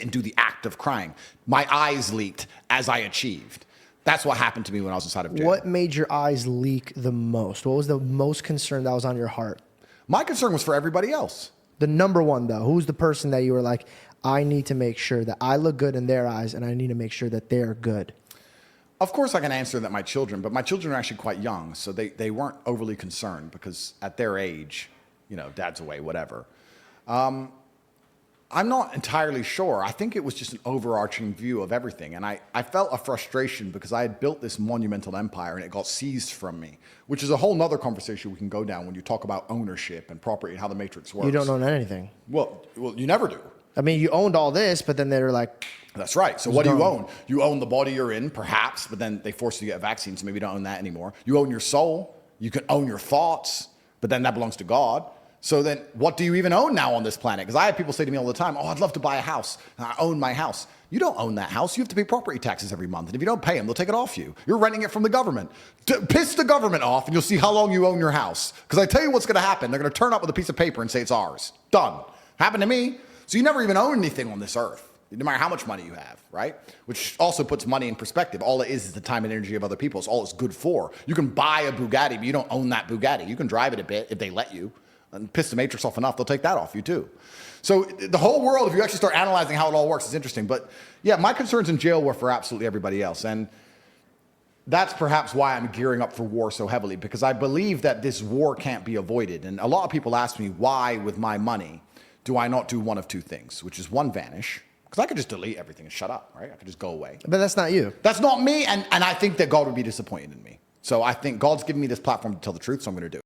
and do the act of crying. My eyes leaked as I achieved. That's what happened to me when I was inside of jail. What made your eyes leak the most? What was the most concern that was on your heart? My concern was for everybody else. The number one, though, who's the person that you were like, I need to make sure that I look good in their eyes and I need to make sure that they're good? Of course, I can answer that my children, but my children are actually quite young, so they weren't overly concerned because at their age, you know, dad's away, whatever. I'm not entirely sure. I think it was just an overarching view of everything. And I felt a frustration because I had built this monumental empire and it got seized from me, which is a whole nother conversation we can go down when you talk about ownership and property and how the matrix works. You don't own anything. Well, you never do. I mean, you owned all this, but then they're like... That's right. So what do you own? You own the body you're in, perhaps, but then they force you to get a vaccine, so maybe you don't own that anymore. You own your soul. You can own your thoughts, but then that belongs to God. So then what do you even own now on this planet? Because I have people say to me all the time, oh, I'd love to buy a house. I own my house. You don't own that house. You have to pay property taxes every month. And if you don't pay them, they'll take it off you. You're renting it from the government. Piss the government off and you'll see how long you own your house. Because I tell you what's going to happen. They're going to turn up with a piece of paper and say it's ours. Done. Happened to me. So you never even own anything on this earth, no matter how much money you have, right? Which also puts money in perspective. All it is the time and energy of other people. It's all it's good for. You can buy a Bugatti, but you don't own that Bugatti. You can drive it a bit if they let you. And piss the matrix off enough, they'll take that off you too. So the whole world, if you actually start analyzing how it all works, is interesting. But yeah, my concerns in jail were for absolutely everybody else. And that's perhaps why I'm gearing up for war so heavily, because I believe that this war can't be avoided. And a lot of people ask me, why with my money do I not do one of two things, which is one, vanish. Because I could just delete everything and shut up, right? I could just go away. But that's not you. That's not me. And I think that God would be disappointed in me. So I think God's given me this platform to tell the truth, so I'm going to do it.